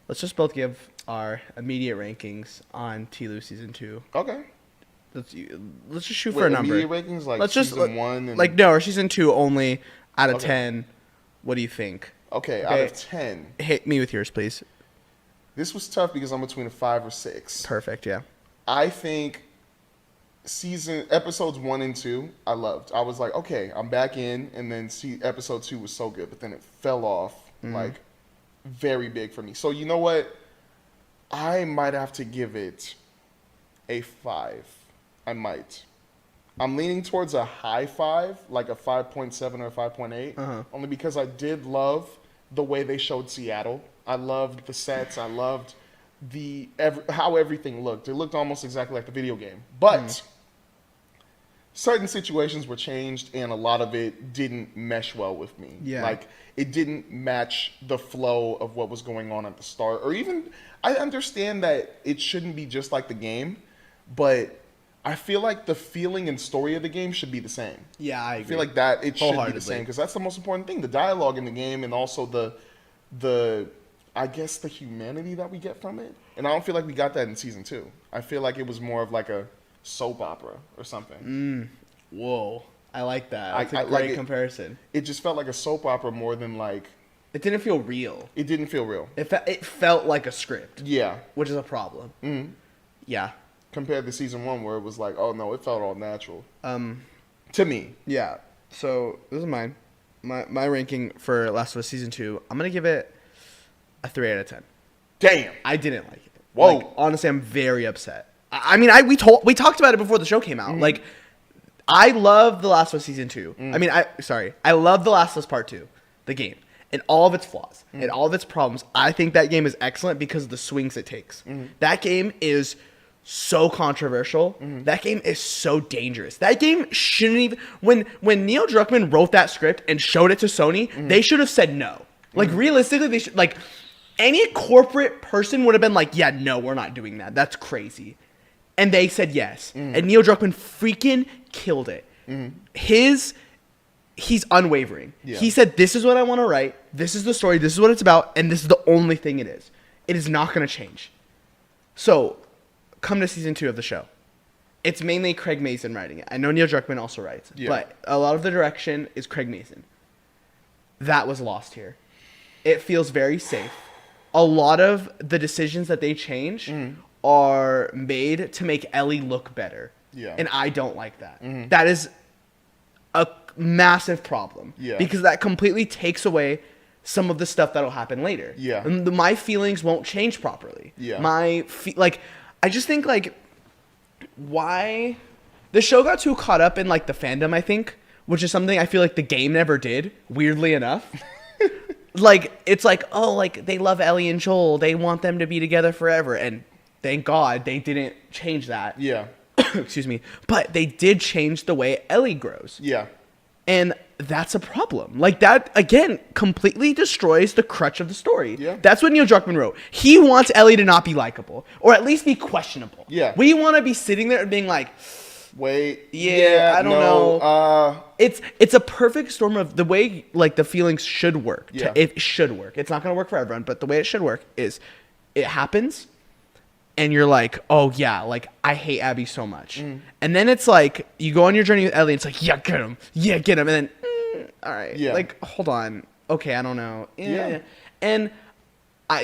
let's just both give our immediate rankings on T-Lu season 2. Okay. Let's just shoot for a number. Immediate rankings like let's season 1 and like no, or season 2 only out of Okay. 10. What do you think? Okay, out of 10. Hit me with yours, please. This was tough because I'm between a 5 or 6. Perfect, yeah. I think episodes 1 and 2 I loved. I was like, okay, I'm back in, and then episode 2 was so good, but then it fell off like very big for me. So you know what? I might have to give it a 5. I might. I'm leaning towards a high 5, like a 5.7 or 5.8, only because I did love the way they showed Seattle. I loved the sets. I loved how everything looked. It looked almost exactly like the video game. But certain situations were changed, and a lot of it didn't mesh well with me. Yeah. Like, it didn't match the flow of what was going on at the start. Or even, I understand that it shouldn't be just like the game, but I feel like the feeling and story of the game should be the same. Yeah, I agree. I feel like that it should be the same because that's the most important thing. The dialogue in the game and also the I guess the humanity that we get from it. And I don't feel like we got that in season 2. I feel like it was more of like a soap opera or something. Whoa. I like that. That's a great comparison. It just felt like a soap opera more than like... It didn't feel real. It didn't feel real. It felt like a script. Yeah. Which is a problem. Mm-hmm. Yeah. Compared to season 1 where it was like, oh no, it felt all natural. To me. Yeah. So this is mine. My ranking for Last of Us season 2. I'm gonna give it a 3 out of 10. Damn. I didn't like it. Whoa. Like, honestly, I'm very upset. I mean, we talked about it before the show came out. Like, I love The Last of Us season 2. I mean, I love The Last of Us Part 2, the game, and all of its flaws and all of its problems. I think that game is excellent because of the swings it takes. That game is so controversial. That game is so dangerous. That game shouldn't even... When Neil Druckmann wrote that script and showed it to Sony, they should have said no. Like, realistically, they should... Like, any corporate person would have been like, yeah, no, we're not doing that. That's crazy. And they said yes. And Neil Druckmann freaking killed it. He's unwavering. Yeah. He said, this is what I want to write. This is the story. This is what it's about. And this is the only thing it is. It is not going to change. So, come to season 2 of the show. It's mainly Craig Mazin writing it. I know Neil Druckmann also writes. Yeah. But a lot of the direction is Craig Mazin. That was lost here. It feels very safe. A lot of the decisions that they change are made to make Ellie look better. Yeah. And I don't like that. That is a massive problem. Yeah. Because that completely takes away some of the stuff that'll happen later. Yeah. And my feelings won't change properly. Yeah. I just think, like, why... The show got too caught up in, like, the fandom, I think, which is something I feel like the game never did, weirdly enough. Like, it's like, oh, like, they love Ellie and Joel. They want them to be together forever. And thank God they didn't change that. Yeah. Excuse me. But they did change the way Ellie grows. Yeah. And that's a problem. Like, that, again, completely destroys the crutch of the story. Yeah. That's what Neil Druckmann wrote. He wants Ellie to not be likable. Or at least be questionable. Yeah. We want to be sitting there and being like... Wait. Yeah, I don't know. It's a perfect storm of the way, like, the feelings should work. Yeah. It should work. It's not going to work for everyone, but the way it should work is it happens, and you're like, oh, yeah, like, I hate Abby so much. And then it's like, you go on your journey with Ellie, and it's like, yeah, get him. Yeah, get him. And then, all right. Yeah. Like, hold on. Okay, I don't know. Yeah. And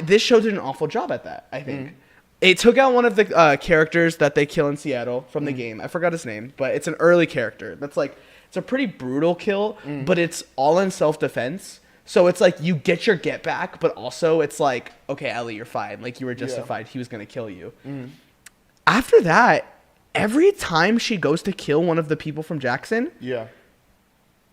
this show did an awful job at that, I think. It took out one of the characters that they kill in Seattle from the game. I forgot his name, but it's an early character. That's like, it's a pretty brutal kill, but it's all in self-defense. So it's like, you get your get back, but also it's like, okay, Ellie, you're fine. Like, you were justified. He was going to kill you. After that, every time she goes to kill one of the people from Jackson,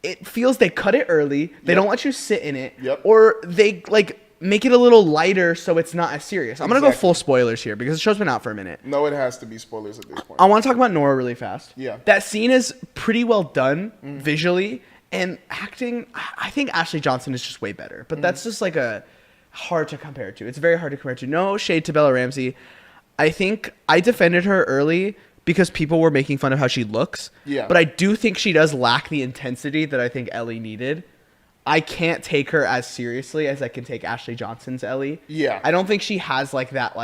it feels they cut it early. They don't let you sit in it. Or they, like... make it a little lighter so it's not as serious. I'm going to go full spoilers here because the show's been out for a minute. No, it has to be spoilers at this point. I want to talk about Nora really fast. Yeah. That scene is pretty well done visually, and acting, I think Ashley Johnson is just way better. But that's just like a hard to compare to. It's very hard to compare to. No shade to Bella Ramsey. I think I defended her early because people were making fun of how she looks. Yeah. But I do think she does lack the intensity that I think Ellie needed. I can't take her as seriously as I can take Ashley Johnson's Ellie. Yeah. I don't think she has like that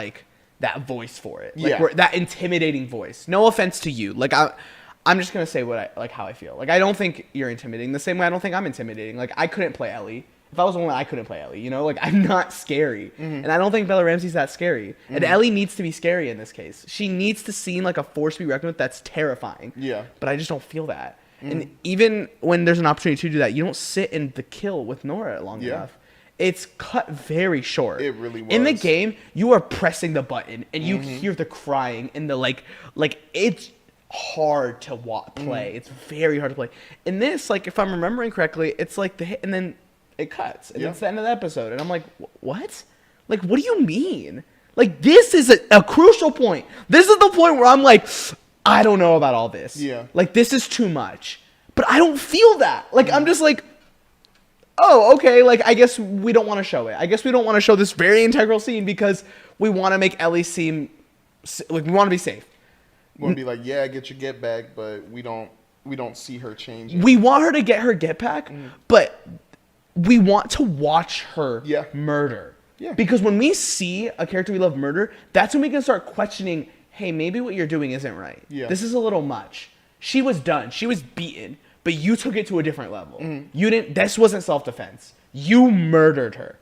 voice for it. Like Yeah. that intimidating voice. No offense to you. Like I'm just gonna say how I feel. Like I don't think you're intimidating the same way I don't think I'm intimidating. Like I couldn't play Ellie. If I was a woman, I couldn't play Ellie. You know, like I'm not scary, and I don't think Bella Ramsey's that scary. And Ellie needs to be scary in this case. She needs to seem like a force to be reckoned with. That's terrifying. Yeah. But I just don't feel that. And even when there's an opportunity to do that, you don't sit in the kill with Nora long enough. It's cut very short. It really was. In the game, you are pressing the button and you hear the crying and the like it's hard to play. It's very hard to play. In this, like if I'm remembering correctly, it's like the hit and then it cuts and it's the end of the episode and I'm like, what? Like what do you mean? Like this is a crucial point. This is the point where I'm like, I don't know about all this. Yeah. Like this is too much. But I don't feel that. Like I'm just like, oh, okay, like I guess we don't want to show it. I guess we don't want to show this very integral scene because we want to make Ellie seem like we want to be safe. We want to be like, yeah, get your get back, but we don't see her changing. We want her to get her get back, but we want to watch her murder. Yeah. Because when we see a character we love murder, that's when we can start questioning, hey, maybe what you're doing isn't right. Yeah. This is a little much. She was done. She was beaten, but you took it to a different level. You didn't. This wasn't self-defense. You murdered her.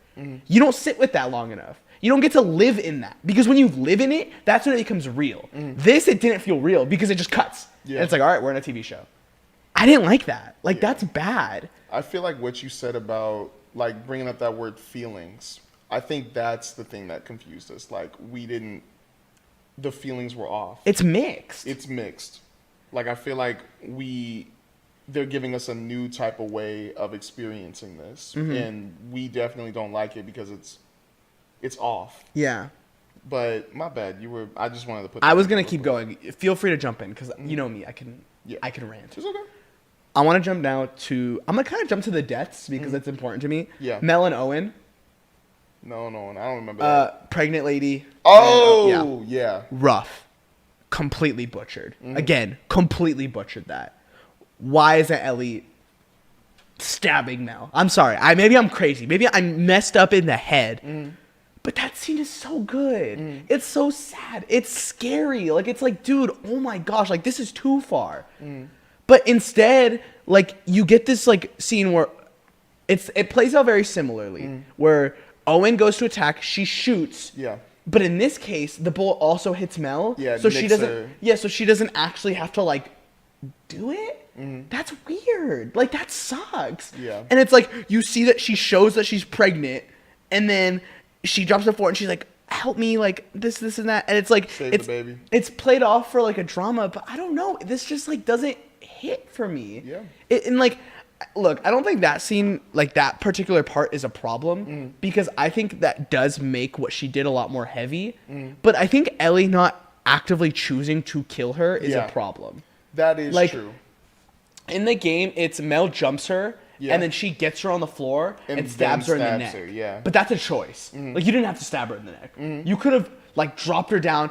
You don't sit with that long enough. You don't get to live in that. Because when you live in it, that's when it becomes real. This, it didn't feel real because it just cuts. Yeah. And it's like, all right, we're in a TV show. I didn't like that. Like, that's bad. I feel like what you said about, like, bringing up that word feelings, I think that's the thing that confused us. Like, the feelings were off. It's mixed. It's mixed. Like, I feel like they're giving us a new type of way of experiencing this. And we definitely don't like it because it's off. Yeah. But my bad. I just wanted to put. I was gonna keep going. Feel free to jump in because you know me. I can rant. It's okay. I want to jump now to. I'm gonna kind of jump to the deaths because that's important to me. Yeah. Mel and Owen. No, I don't remember that. Pregnant lady. Oh, yeah. Rough. Completely butchered. Again, completely butchered that. Why isn't Ellie stabbing Mel? I'm sorry. Maybe I'm crazy. Maybe I'm messed up in the head. But that scene is so good. It's so sad. It's scary. Like, it's like, dude, oh my gosh, like, this is too far. But instead, like, you get this, like, scene where it plays out very similarly, where Owen goes to attack, she shoots. Yeah. But in this case, the bullet also hits Mel. Yeah, so she doesn't. her. Yeah, so she doesn't actually have to like do it. That's weird. Like that sucks. Yeah. And it's like you see that she shows that she's pregnant, and then she drops the floor and she's like, "Help me!" Like this, and that. And it's like Save it's the baby. It's played off for like a drama, but I don't know. This just like doesn't hit for me. Yeah. And like. Look, I don't think that scene, like that particular part, is a problem because I think that does make what she did a lot more heavy. But I think Ellie not actively choosing to kill her is a problem. That is Like, true. In the game, it's Mel jumps her and then she gets her on the floor and stabs her in the neck. her, yeah. But that's a choice. Like you didn't have to stab her in the neck. You could have like dropped her down,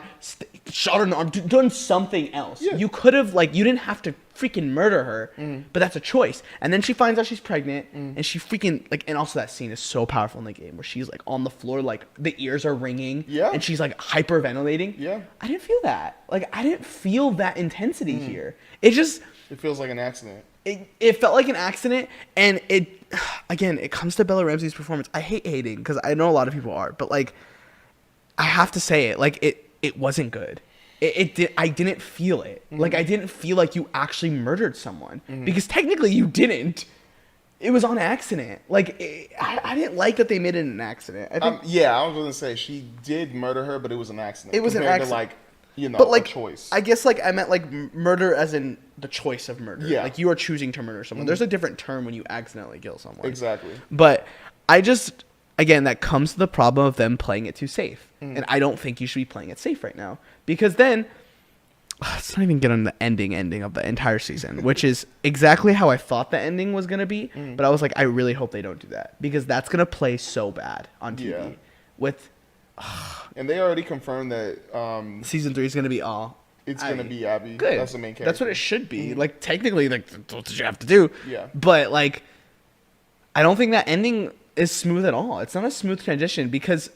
shot her in the arm, done something else. Yeah. You could have like you didn't have to freaking murder her, but that's a choice. And then she finds out she's pregnant, and she freaking like, and also that scene is so powerful in the game where she's like on the floor, like the ears are ringing, and she's like hyperventilating. Yeah. I didn't feel that. Like I didn't feel that intensity here. It just. It feels like an accident. It felt like an accident, and it comes to Bella Ramsey's performance. I hate hating because I know a lot of people are, but like, I have to say it. Like it wasn't good. I didn't feel it. Like I didn't feel like you actually murdered someone because technically you didn't. It was on accident. Like I didn't like that they made it an accident. I think, I was gonna say she did murder her, but it was an accident. It was an accident. To, like, you know, but like a choice. I guess like I meant like murder as in the choice of murder. Yeah. Like you are choosing to murder someone. There's a different term when you accidentally kill someone. Exactly. But I just again that comes to the problem of them playing it too safe. And I don't think you should be playing it safe right now because then let's not even get on the ending of the entire season, which is exactly how I thought the ending was going to be. But I was like, I really hope they don't do that because that's going to play so bad on TV with. And they already confirmed that Season 3 is going to be all. It's going to be Abby. Good. That's the main character. That's what it should be. Like technically, like that's what you have to do. Yeah. But like, I don't think that ending is smooth at all. It's not a smooth transition because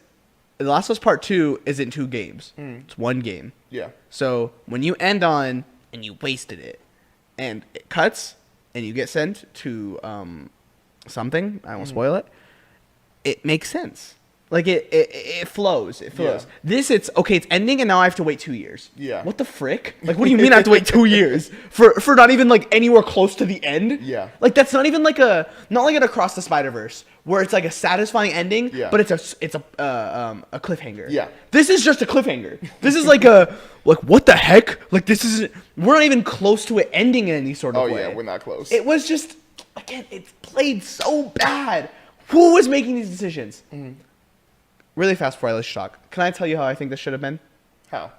The Last of Us Part 2 isn't 2 games. It's 1 game. Yeah. So when you end on and you wasted it and it cuts and you get sent to something, I won't spoil it, it makes sense. Like it flows. It flows. Yeah. This it's ending and now I have to wait 2 years. Yeah. What the frick? Like what do you mean I have to wait 2 years for not even like anywhere close to the end? Yeah. Like that's not even like an Across the Spider-Verse where it's like a satisfying ending, but it's a cliffhanger. Yeah. This is just a cliffhanger. This is like what the heck? Like this isn't, we're not even close to it ending in any sort of way. Oh yeah, we're not close. It was just, again, it's played so bad. Who was making these decisions? Really fast before I let you talk. Can I tell you how I think this should have been? How?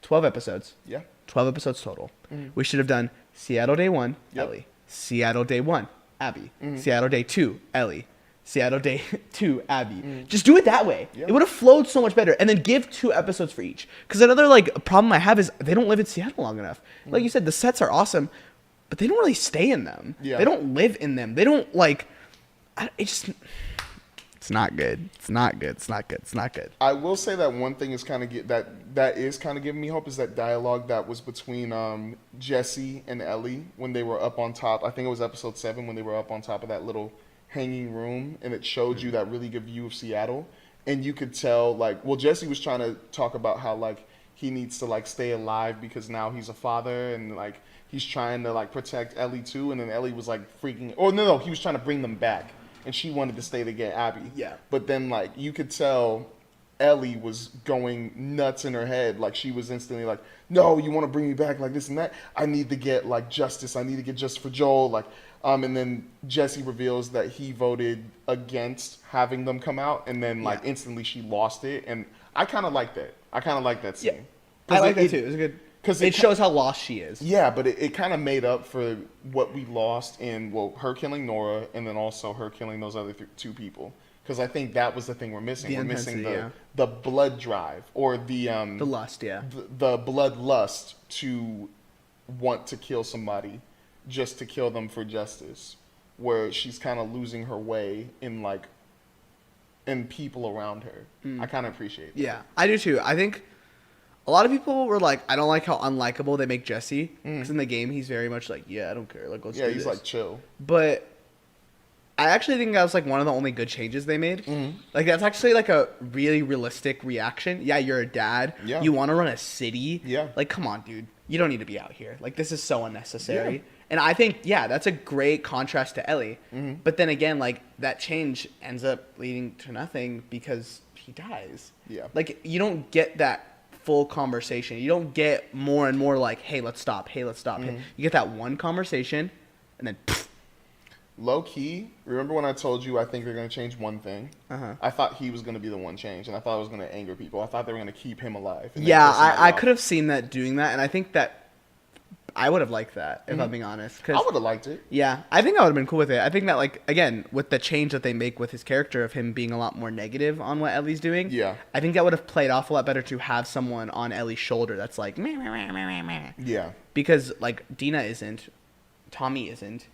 12 episodes. Yeah. 12 episodes total. We should have done Seattle Day 1, Ellie. Seattle Day 1, Abby. Seattle Day 2, Ellie. Seattle Day 2, Abby. Just do it that way. It would have flowed so much better. And then give 2 episodes for each. Because another problem I have is they don't live in Seattle long enough. Like you said, the sets are awesome, but they don't really stay in them. Yeah. They don't live in them. They don't it's not good. It's not good. It's not good. It's not good. I will say that one thing is kind of that is kind of giving me hope is that dialogue that was between Jesse and Ellie when they were up on top. I think it was episode 7 when they were up on top of that little hanging room, and it showed you that really good view of Seattle, and you could tell Jesse was trying to talk about how he needs to stay alive because now he's a father and he's trying to protect Ellie too, and then Ellie was freaking. Oh no, he was trying to bring them back. And she wanted to stay to get Abby. Yeah. But then, you could tell Ellie was going nuts in her head. She was instantly no, you want to bring me back like this and that. I need to get, justice. I need to get justice for Joel. And then Jesse reveals that he voted against having them come out. And then, instantly she lost it. And I kind of like that. I kind of like that scene. Yeah. I like that, too. It was good. Because it shows how lost she is. Yeah, but it kind of made up for what we lost in, her killing Nora and then also her killing those other 2 people. Because I think that was the thing we're missing. We're missing the blood drive or the lust, the blood lust to want to kill somebody just to kill them for justice. Where she's kind of losing her way in people around her. I kind of appreciate that. Yeah, I do too. I think a lot of people were I don't like how unlikable they make Jesse. Because in the game, he's very much I don't care. Let's do this. Yeah, he's chill. But I actually think that was one of the only good changes they made. That's actually a really realistic reaction. Yeah, you're a dad. Yeah. You want to run a city. Yeah. Come on, dude. You don't need to be out here. This is so unnecessary. Yeah. And I think, that's a great contrast to Ellie. But then again, that change ends up leading to nothing because he dies. Yeah. You don't get that full conversation. You don't get more and more hey, let's stop. Hey, let's stop. You get that one conversation and then low key, remember when I told you I think they're going to change one thing? I thought he was going to be the one change, and I thought it was going to anger people. I thought they were going to keep him alive. Yeah, I could have seen that doing that, and I think that I would have liked that, if I'm being honest. I would have liked it. Yeah, I think I would have been cool with it. I think that, again, with the change that they make with his character of him being a lot more negative on what Ellie's doing, I think that would have played off a lot better to have someone on Ellie's shoulder that's meh, meh, meh, meh, meh. Yeah. Because, Dina isn't, Tommy isn't.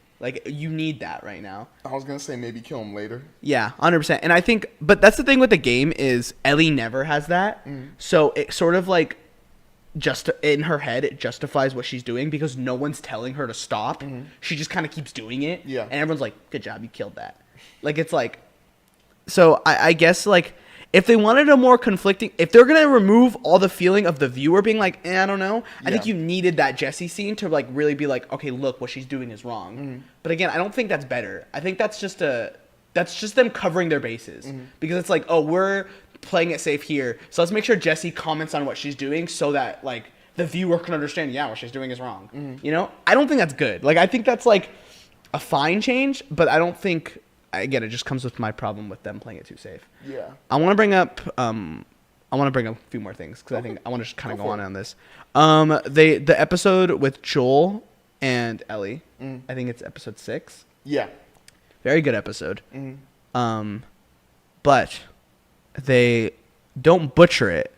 You need that right now. I was going to say maybe kill him later. Yeah, 100%. And I think, but that's the thing with the game is Ellie never has that. So it sort of just in her head, it justifies what she's doing because no one's telling her to stop. She just kind of keeps doing it. Yeah. And everyone's good job, you killed that. So I guess if they wanted a more conflicting, if they're going to remove all the feeling of the viewer being I don't know, I think you needed that Jesse scene to really be okay, look, what she's doing is wrong. But again, I don't think that's better. I think that's just them covering their bases because it's oh, we're playing it safe here. So let's make sure Jesse comments on what she's doing so that the viewer can understand, what she's doing is wrong. I don't think that's good. I think that's a fine change, but I don't think, again, it just comes with my problem with them playing it too safe. Yeah. I want to bring up a few more things because I think I want to just kind of go on this. The episode with Joel and Ellie, I think it's episode 6. Yeah. Very good episode. But they don't butcher it.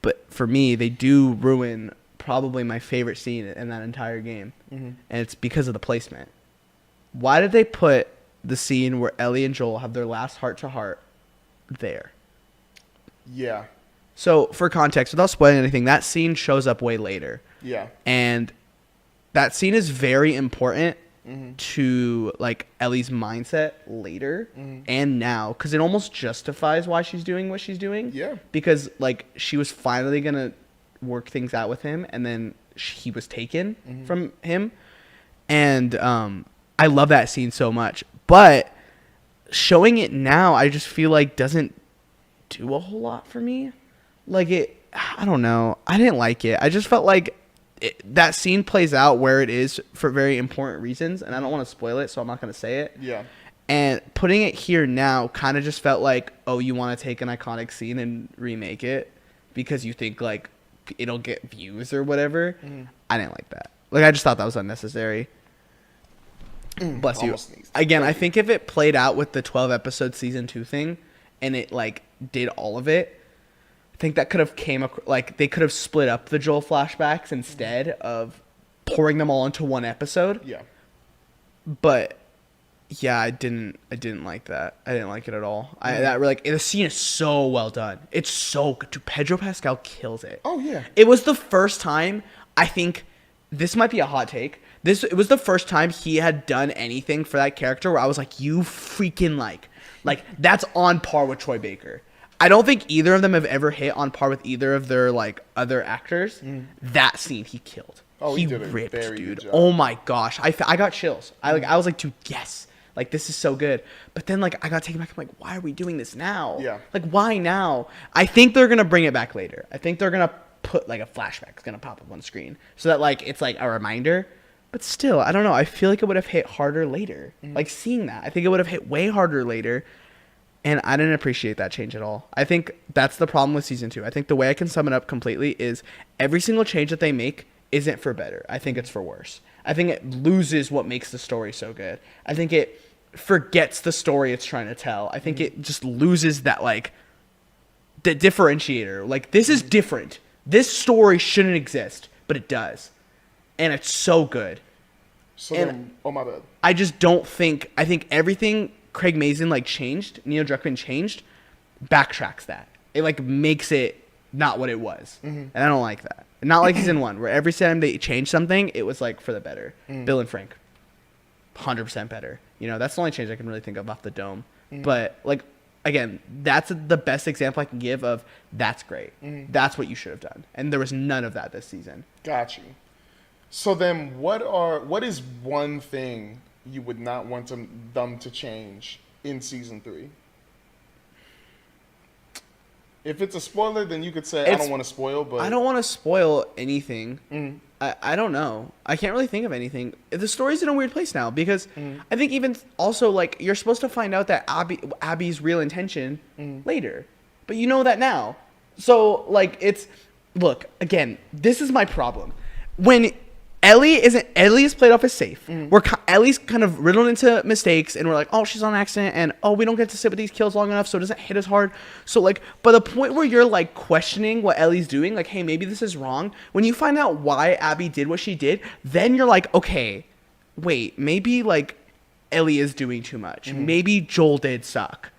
But for me, they do ruin probably my favorite scene in that entire game. And it's because of the placement. Why did they put the scene where Ellie and Joel have their last heart-to-heart there. Yeah. So, for context, without spoiling anything, that scene shows up way later. Yeah. And that scene is very important to, like, Ellie's mindset later and now. Because it almost justifies why she's doing what she's doing. Yeah. Because, like, she was finally going to work things out with him. And then he was taken from him. And I love that scene so much. But showing it now, I just feel like doesn't do a whole lot for me. Like, I don't know. I didn't like it. I just felt like that scene plays out where it is for very important reasons, and I don't want to spoil it, so I'm not going to say it. Yeah. And putting it here now kind of just felt like, oh, you want to take an iconic scene and remake it because you think, like, it'll get views or whatever. I didn't like that. Like, I just thought that was unnecessary. Bless you. Again, I think if it played out with the 12-episode season 2 thing and it, like, did all of it, I think that could have they could have split up the Joel flashbacks instead of pouring them all into one episode. Yeah. But yeah, I didn't like that. I didn't like it at all. The scene is so well done. It's so good. Dude, Pedro Pascal kills it. Oh yeah. It was the first time, I think, this might be a hot take. It was the first time he had done anything for that character where I was like, you freaking like that's on par with Troy Baker. I don't think either of them have ever hit on par with either of their, like, other actors. That scene he killed. Oh, he did ripped, very dude. good job. Oh my gosh, I got chills. I was like, dude, yes, like, this is so good. But then, like, I got taken back. I'm like, why are we doing this now? Yeah. Like, why now? I think they're gonna bring it back later. I think they're gonna put, like, a flashback. It's gonna pop up on screen so that, like, it's like a reminder. But still, I don't know. I feel like it would have hit harder later. Like, seeing that, I think it would have hit way harder later. And I didn't appreciate that change at all. I think that's the problem with season 2. I think the way I can sum it up completely is every single change that they make isn't for better. I think it's for worse. I think it loses what makes the story so good. I think it forgets the story it's trying to tell. I think it just loses that, like, the differentiator. Like, this is different. This story shouldn't exist, but it does. And it's so good. So then, oh my bad. I just don't think, I think everything Craig Mazin, like, changed, Neil Druckmann changed, backtracks that. It, like, makes it not what it was. And I don't like that. Not like season 1, where every time they changed something, it was, like, for the better. Bill and Frank, 100% better. You know, that's the only change I can really think of off the dome. But, like, again, that's the best example I can give of that's great. That's what you should have done. And there was none of that this season. Got you. So then what is one thing you would not want them to change in season 3? If it's a spoiler, then you could say, I don't want to spoil, but... I don't want to spoil anything. I don't know. I can't really think of anything. The story's in a weird place now because I think even also, like, you're supposed to find out that Abby's real intention later. But you know that now. So, like, look, again, this is my problem. When Ellie is played off as safe. Ellie's kind of riddled into mistakes, and we're like, oh, she's on accident, and oh, we don't get to sit with these kills long enough, so it doesn't hit as hard. So, like, by the point where you're, like, questioning what Ellie's doing, like, hey, maybe this is wrong. When you find out why Abby did what she did, then you're like, okay, wait, maybe, like, Ellie is doing too much. Maybe Joel did suck.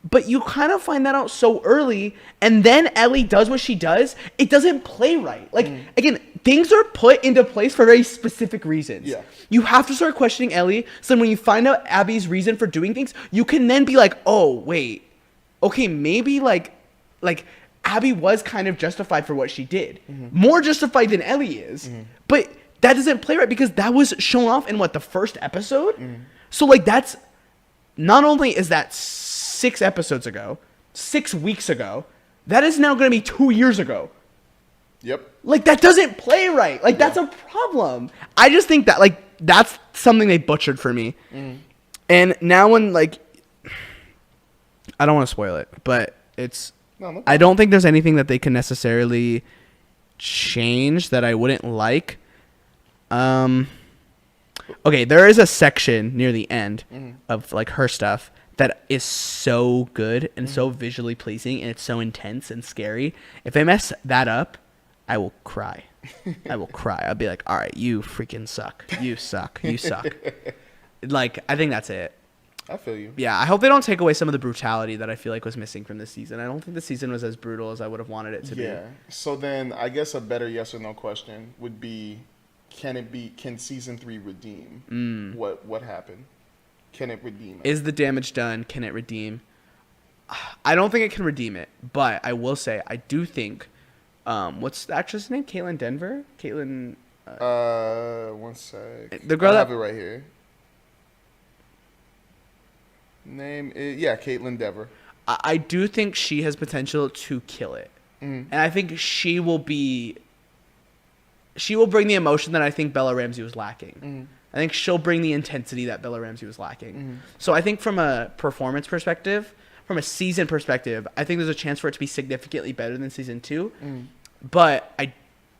But you kind of find that out so early, and then Ellie does what she does. It doesn't play right. Like, again, things are put into place for very specific reasons. Yeah. You have to start questioning Ellie, so when you find out Abby's reason for doing things, you can then be like, oh, wait. Okay, maybe, like Abby was kind of justified for what she did. More justified than Ellie is. But that doesn't play right because that was shown off in, the first episode? So, like, that's... Not only is that 6 episodes ago, 6 weeks ago, that is now going to be 2 years ago. Yep. Like, that doesn't play right. Like, that's a problem. I just think that, like, that's something they butchered for me. And now when, like, I don't want to spoil it, but it's... No. I don't think there's anything that they can necessarily change that I wouldn't like. Okay, there is a section near the end of, like, her stuff that is so good and so visually pleasing, and it's so intense and scary. If they mess that up, I will cry. I will cry. I'll be like, all right, you freaking suck. You suck. You suck. Like, I think that's it. I feel you. Yeah, I hope they don't take away some of the brutality that I feel like was missing from this season. I don't think the season was as brutal as I would have wanted it to be. Yeah. So then I guess a better yes or no question would be, can season 3 redeem what happened? Can it redeem it? Is the damage done? Can it redeem? I don't think it can redeem it, but I will say I do think what's the actress' name? Caitlin Denver? Caitlin 1 sec. The girl I that have it right here. Name is Caitlin Dever. I do think she has potential to kill it. And I think she will bring the emotion that I think Bella Ramsey was lacking. I think she'll bring the intensity that Bella Ramsey was lacking. So I think from a performance perspective, from a season perspective, I think there's a chance for it to be significantly better than season 2. But I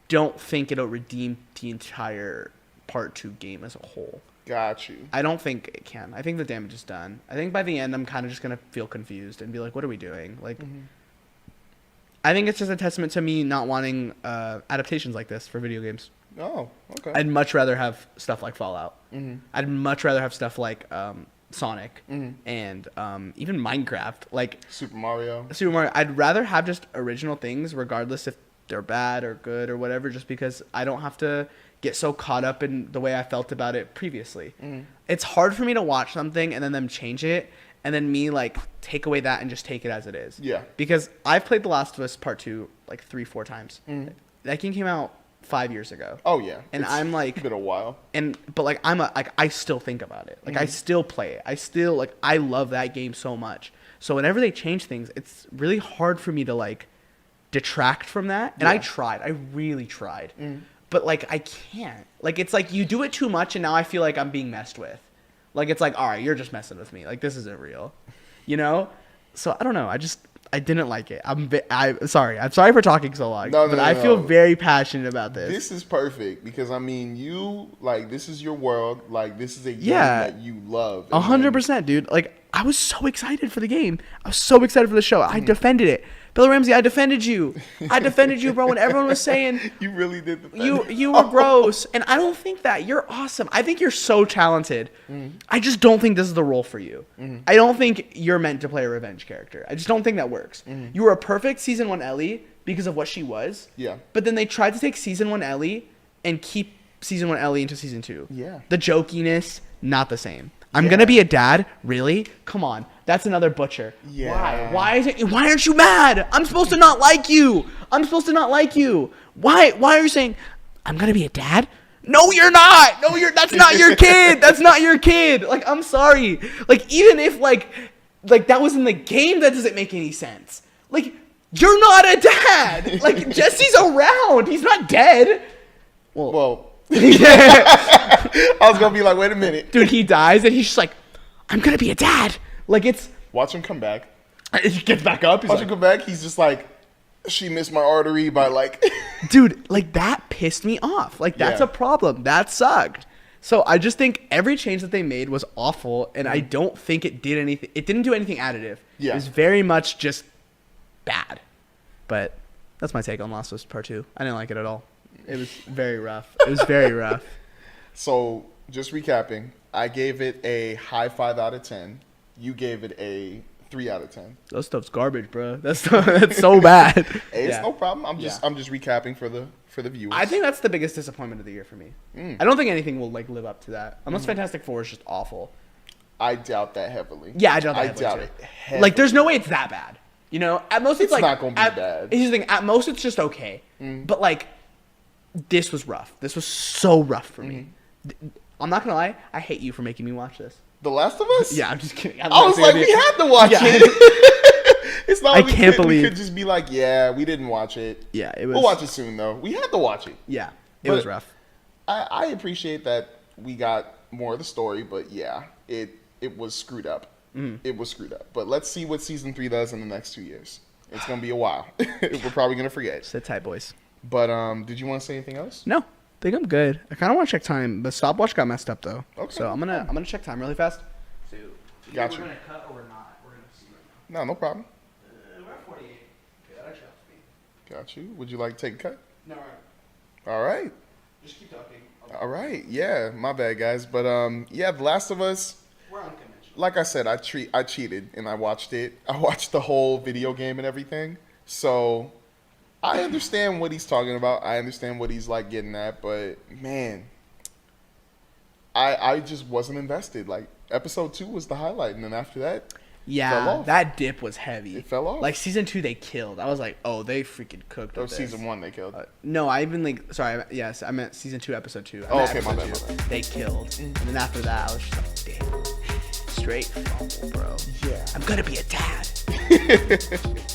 don't think it'll redeem the entire part 2 game as a whole. Got you. I don't think it can. I think the damage is done. I think by the end, I'm kind of just going to feel confused and be like, what are we doing? Like, I think it's just a testament to me not wanting adaptations like this for video games. Oh, okay. I'd much rather have stuff like Fallout. I'd much rather have stuff like Sonic and even Minecraft. Like Super Mario. I'd rather have just original things, regardless if they're bad or good or whatever, just because I don't have to get so caught up in the way I felt about it previously. It's hard for me to watch something and then them change it and then me like take away that and just take it as it is. Yeah. Because I've played The Last of Us Part 2 like 3-4 times. That game came out 5 years ago. Oh yeah. And I'm like, been a while. But like I still think about it. Like I still play it. I still like I love that game so much. So whenever they change things, it's really hard for me to like detract from that. And I tried. I really tried. But like I can't. Like it's like you do it too much and now I feel like I'm being messed with. Like it's like, all right, you're just messing with me. Like this isn't real. You know? So I don't know. I didn't like it. I'm sorry. I'm sorry for talking so long. But I feel very passionate about this. This is perfect because I mean, you like this is your world. Like this is a game that you love. 100%, dude. Like I was so excited for the game. I was so excited for the show. I defended it. Bella Ramsey, I defended you. I defended you, bro. When everyone was saying you really did defend you were gross, and I don't think that. You're awesome. I think you're so talented. I just don't think this is the role for you. I don't think you're meant to play a revenge character. I just don't think that works. You were a perfect season 1 Ellie because of what she was. Yeah. But then they tried to take season 1 Ellie and keep season 1 Ellie into season 2. Yeah. The jokiness, not the same. I'm gonna be a dad? Really? Come on. That's another butcher. Yeah. Why aren't you mad? I'm supposed to not like you. Why are you saying I'm gonna be a dad? No, you're not. That's not your kid. That's not your kid. Like, I'm sorry. Like, even if like that was in the game, that doesn't make any sense. Like, you're not a dad. Like, Jesse's around. He's not dead. Well I was gonna be like, wait a minute. Dude, he dies and he's just like, I'm gonna be a dad. Like it's watch him come back. He gets back up. Watch him come back. He's just like, she missed my artery by like dude, like that pissed me off. Like that's a problem. That sucked. So I just think every change that they made was awful and I don't think it did anything. It didn't do anything additive. Yeah. It was very much just bad. But that's my take on Last of Us Part 2. I didn't like it at all. It was very rough. So, just recapping, I gave it a high 5 out of 10. You gave it a 3 out of 10. That stuff's garbage, bro. That's so bad. Hey, it's no problem. I'm just recapping for the viewers. I think that's the biggest disappointment of the year for me. I don't think anything will like live up to that. Unless Fantastic Four is just awful. I doubt that heavily. Yeah, I doubt it heavily. Like, there's no way it's that bad. You know, at most it's like not gonna be bad. Here's the thing. At most it's just okay. But like, this was rough. This was so rough for me. I'm not gonna lie. I hate you for making me watch this. The Last of Us? Yeah, I'm just kidding. I was like, we had to watch it. It's not. We could just be like, yeah, we didn't watch it. Yeah, it was. We'll watch it soon though. We had to watch it. Yeah, it was rough. I appreciate that we got more of the story, but yeah, it was screwed up. It was screwed up. But let's see what season 3 does in the next 2 years. It's gonna be a while. We're probably gonna forget. Sit tight, boys. But did you want to say anything else? No, I think I'm good. I kind of want to check time. The stopwatch got messed up though. Okay. So I'm gonna check time really fast. So Got you. We're gonna cut or we're not. We're gonna see right now. No problem. We're at 48. Okay, that actually helps me. Got you. Would you like to take a cut? No, we're All right. just keep talking. All right. Yeah. My bad, guys. But yeah, The Last of Us. We're unconventional. like I said, I cheated and I watched it. I watched the whole video game and everything. So I understand what he's talking about. I understand what he's like getting at, but man, I just wasn't invested. Like episode 2 was the highlight, and then after that, fell Yeah, off. that dip was heavy. It fell off. Like season 2, they killed. I was like, oh, they freaking cooked. Or with this. season 1 they killed. No, I even like. Sorry, yes, I meant season 2, episode 2. Oh, okay, my bad. They killed, and then after that, I was just like, damn, straight fumble, bro. Yeah. I'm gonna be a dad.